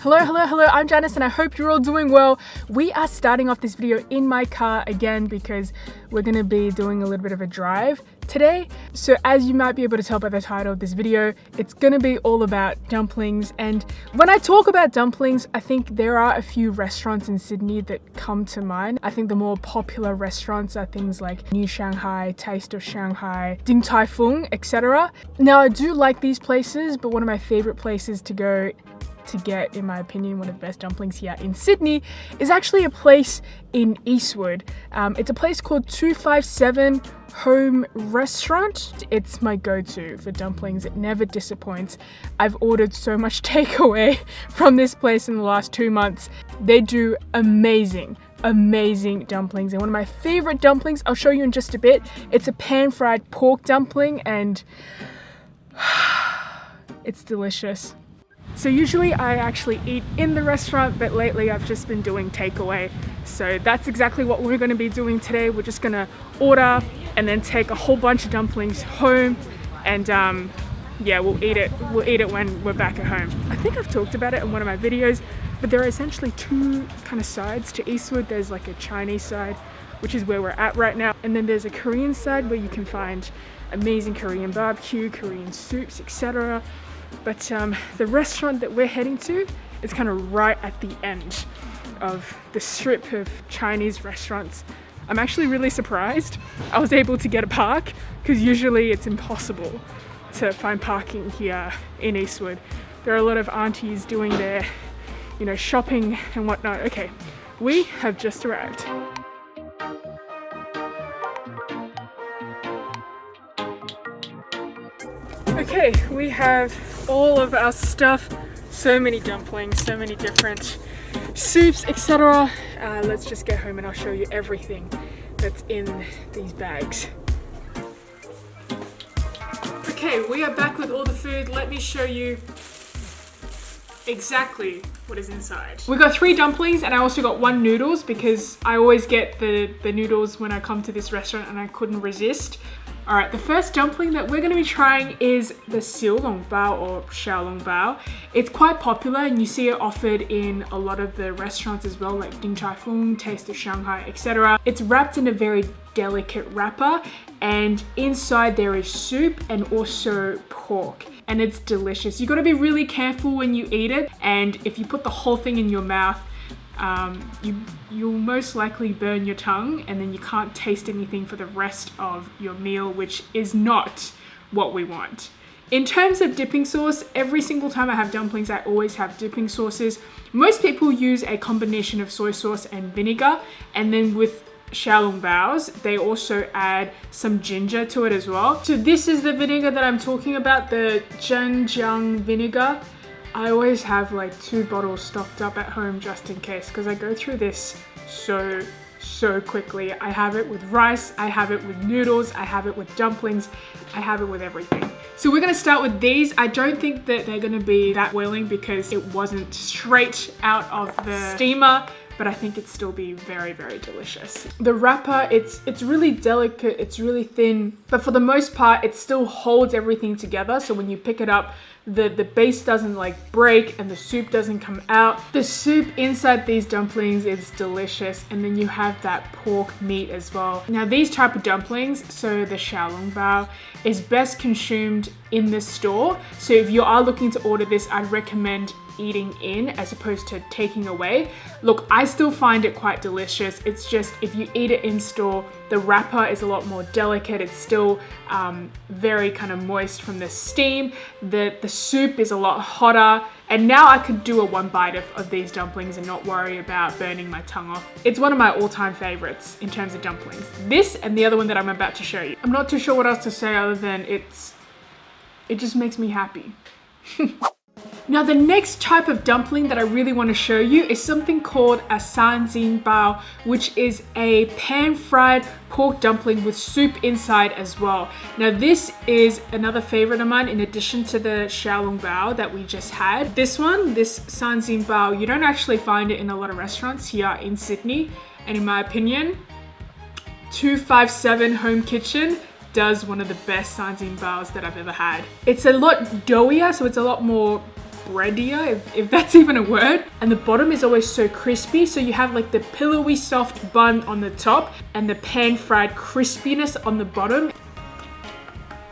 Hello, I'm Janice and I hope you're all doing well. We are starting off this video in my car again because we're gonna be doing a little bit of a drive today. So as you might be able to tell by the title of this video, it's gonna be all about dumplings. And when I talk about dumplings, I think there are a few restaurants in Sydney that come to mind. I think the more popular restaurants are things like New Shanghai, Taste of Shanghai, Din Tai Fung, etc. Now I do like these places, but one of my favorite places to go to get, in my opinion, one of the best dumplings here in Sydney is actually a place in Eastwood. It's a place called 257 Home Restaurant. It's my go-to for dumplings. It never disappoints. I've ordered so much takeaway from this place in the last 2 months. They do amazing dumplings, and one of my favorite dumplings, I'll show you in just a bit. It's a pan-fried pork dumpling and it's delicious. So usually I actually eat in the restaurant, but lately I've just been doing takeaway. So that's exactly what we're going to be doing today. We're just going to order and then take a whole bunch of dumplings home, and yeah, we'll eat it when we're back at home. I think I've talked about it in one of my videos, but there are essentially two kind of sides to Eastwood. There's like a Chinese side, which is where we're at right now, and then there's a Korean side where you can find amazing Korean barbecue, Korean soups, etc. But the restaurant that we're heading to is kind of right at the end of the strip of Chinese restaurants. I'm actually really surprised I was able to get a park, because usually it's impossible to find parking here in Eastwood. There are a lot of aunties doing their, shopping and whatnot. Okay, we have just arrived. Okay, we have all of our stuff, so many dumplings, so many different soups, etc. Let's just get home and I'll show you everything that's in these bags. Okay, we are back with all the food. Let me show you exactly what is inside. We got 3 dumplings and I also got 1 noodles because I always get the noodles when I come to this restaurant and I couldn't resist. Alright, the first dumpling that we're going to be trying is the Xiao Long Bao or Xiao Long Bao. It's quite popular and you see it offered in a lot of the restaurants as well, like Din Tai Fung, Taste of Shanghai, etc. It's wrapped in a very delicate wrapper, and inside there is soup and also pork, and it's delicious. You got to be really careful when you eat it, and if you put the whole thing in your mouth, you'll most likely burn your tongue and then you can't taste anything for the rest of your meal, which is not what we want. In terms of dipping sauce, every single time I have dumplings, I always have dipping sauces. Most people use a combination of soy sauce and vinegar, and then with Xiao Long Bao's, they also add some ginger to it as well. So this is the vinegar that I'm talking about, the Zhenjiang vinegar. I always have like 2 bottles stocked up at home just in case, because I go through this so quickly. I have it with rice, I have it with noodles, I have it with dumplings, I have it with everything. So we're gonna start with these. I don't think that they're gonna be that boiling because it wasn't straight out of the steamer, but I think it'd still be very delicious. The wrapper, it's really delicate, it's really thin, but for the most part, it still holds everything together. So when you pick it up, the base doesn't like break and the soup doesn't come out. The soup inside these dumplings is delicious, and then you have that pork meat as well. Now these type of dumplings, so the Xiao Long Bao, is best consumed in the store. So if you are looking to order this, I'd recommend eating in as opposed to taking away. Look, I still find it quite delicious. It's just if you eat it in store, the wrapper is a lot more delicate. It's still very kind of moist from the steam. The soup is a lot hotter. And now I could do a 1 bite of these dumplings and not worry about burning my tongue off. It's one of my all-time favorites in terms of dumplings. This and the other one that I'm about to show you. I'm not too sure what else to say other than it just makes me happy. Now the next type of dumpling that I really want to show you is something called a Sanzi Bao, which is a pan-fried pork dumpling with soup inside as well. Now this is another favorite of mine in addition to the Xiao Long Bao that we just had. This Sanzi Bao, you don't actually find it in a lot of restaurants here in Sydney, and in my opinion, 257 Home Kitchen does one of the best Sanzi Baos that I've ever had. It's a lot doughier, so it's a lot more breadier, if that's even a word. And the bottom is always so crispy, so you have like the pillowy soft bun on the top and the pan fried crispiness on the bottom.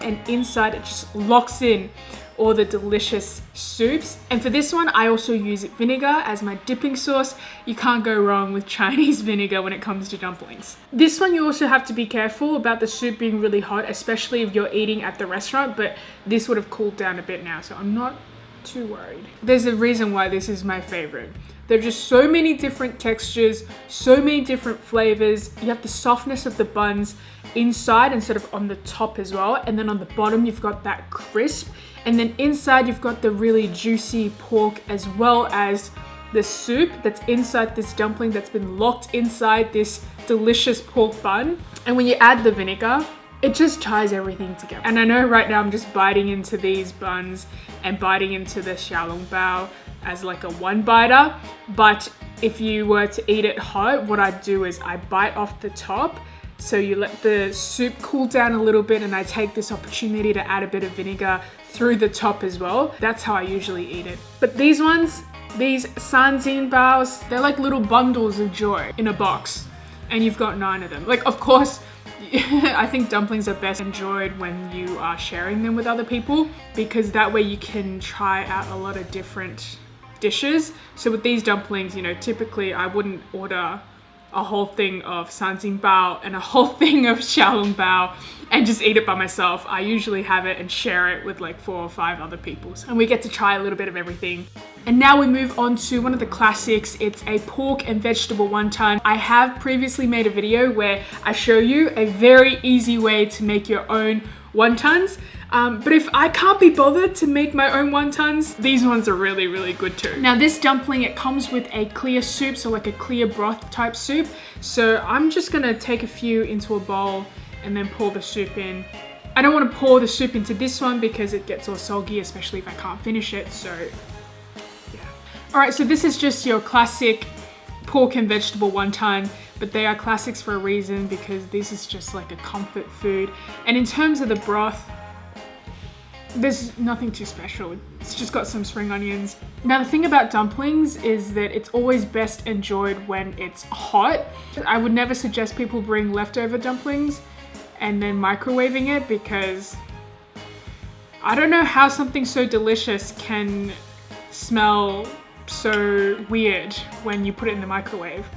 And inside it just locks in all the delicious soups. And for this one, I also use vinegar as my dipping sauce. You can't go wrong with Chinese vinegar when it comes to dumplings. This one, you also have to be careful about the soup being really hot, especially if you're eating at the restaurant, but this would have cooled down a bit now, so I'm not too worried. There's a reason why this is my favorite. There are just so many different textures, so many different flavors. You have the softness of the buns inside and sort of on the top as well. And then on the bottom, you've got that crisp. And then inside, you've got the really juicy pork as well as the soup that's inside this dumpling that's been locked inside this delicious pork bun. And when you add the vinegar, it just ties everything together. And I know right now I'm just biting into these buns and biting into the Xiao Long Bao as like a one biter. But if you were to eat it hot, what I'd do is I bite off the top. So you let the soup cool down a little bit, and I take this opportunity to add a bit of vinegar through the top as well. That's how I usually eat it. But these ones, these Sanzi Baos, they're like little bundles of joy in a box. And you've got 9 of them. Like, of course, I think dumplings are best enjoyed when you are sharing them with other people, because that way you can try out a lot of different dishes. So with these dumplings, you know, typically I wouldn't order a whole thing of Sanzi Bao and a whole thing of Xiao Long Bao and just eat it by myself. I usually have it and share it with like 4 or 5 other people. And we get to try a little bit of everything. And now we move on to one of the classics. It's a pork and vegetable wonton. I have previously made a video where I show you a very easy way to make your own wontons. But if I can't be bothered to make my own wontons, these ones are really, really good too. Now this dumpling, it comes with a clear soup, so like a clear broth type soup. So I'm just gonna take a few into a bowl and then pour the soup in. I don't want to pour the soup into this one because it gets all soggy, especially if I can't finish it, so yeah. All right, so this is just your classic pork and vegetable wonton, but they are classics for a reason because this is just like a comfort food. And in terms of the broth, there's nothing too special. It's just got some spring onions. Now the thing about dumplings is that it's always best enjoyed when it's hot. I would never suggest people bring leftover dumplings and then microwaving it, because I don't know how something so delicious can smell so weird when you put it in the microwave.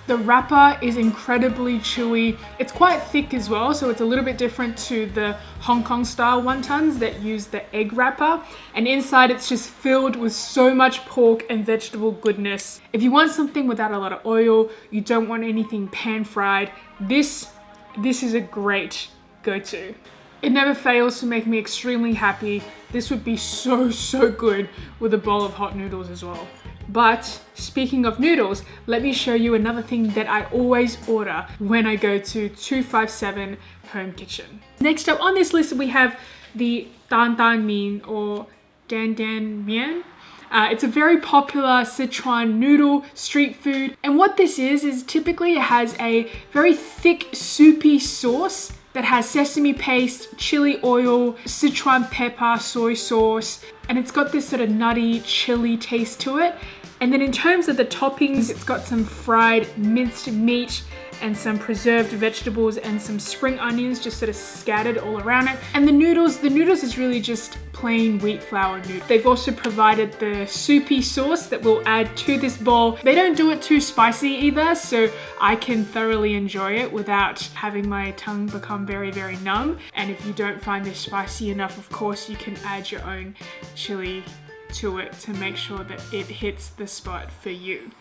The wrapper is incredibly chewy. It's quite thick as well, so it's a little bit different to the Hong Kong style wontons that use the egg wrapper. And inside it's just filled with so much pork and vegetable goodness. If you want something without a lot of oil, you don't want anything pan fried, this is a great go-to. It never fails to make me extremely happy. This would be so, so good with a bowl of hot noodles as well. But speaking of noodles, let me show you another thing that I always order when I go to 257 Home Kitchen. Next up on this list, we have the Dan Dan Min or Dan Dan Mian. It's a very popular Sichuan noodle street food. And what this is typically it has a very thick soupy sauce that has sesame paste, chili oil, Sichuan pepper, soy sauce, and it's got this sort of nutty chili taste to it. And then in terms of the toppings, it's got some fried minced meat and some preserved vegetables and some spring onions just sort of scattered all around it. And the noodles is really just plain wheat flour noodles. They've also provided the soupy sauce that we'll add to this bowl. They don't do it too spicy either, so I can thoroughly enjoy it without having my tongue become very, very numb. And if you don't find this spicy enough, of course, you can add your own chili to it to make sure that it hits the spot for you.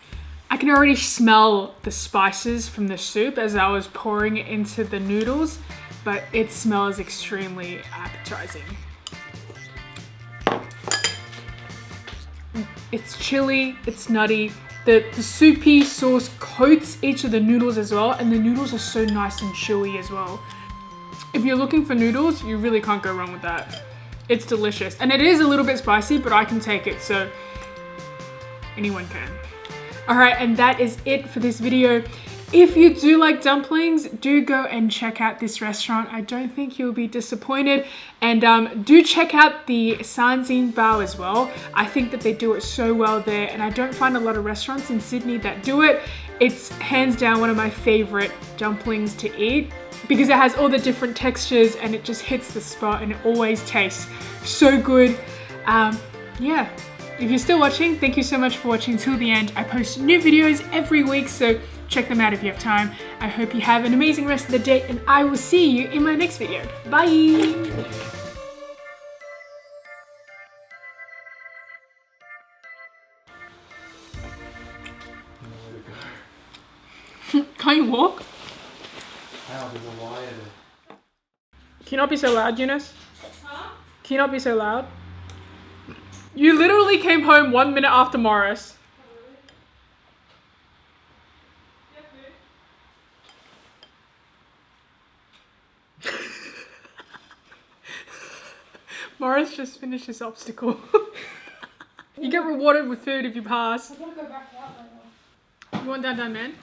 I can already smell the spices from the soup as I was pouring it into the noodles, but it smells extremely appetizing. It's chili, it's nutty. The soupy sauce coats each of the noodles as well, and the noodles are so nice and chewy as well. If you're looking for noodles, you really can't go wrong with that. It's delicious. And it is a little bit spicy, but I can take it, so anyone can. All right, and that is it for this video. if you do like dumplings, do go and check out this restaurant. I don't think you'll be disappointed. And do check out the Sanzi Bao as well. I think that they do it so well there, and I don't find a lot of restaurants in Sydney that do it. It's hands down one of my favorite dumplings to eat because it has all the different textures and it just hits the spot and it always tastes so good. Yeah. If you're still watching, thank you so much for watching till the end. I post new videos every week, so check them out if you have time. I hope you have an amazing rest of the day, and I will see you in my next video. Bye! Can't you walk? How? There's a wire there. Can you not be so loud, Eunice? Huh? Can you not be so loud? You literally came home 1 minute after Morris. Morris just finished his obstacle. You get rewarded with food if you pass. I want to go back out right now. You want that done, man?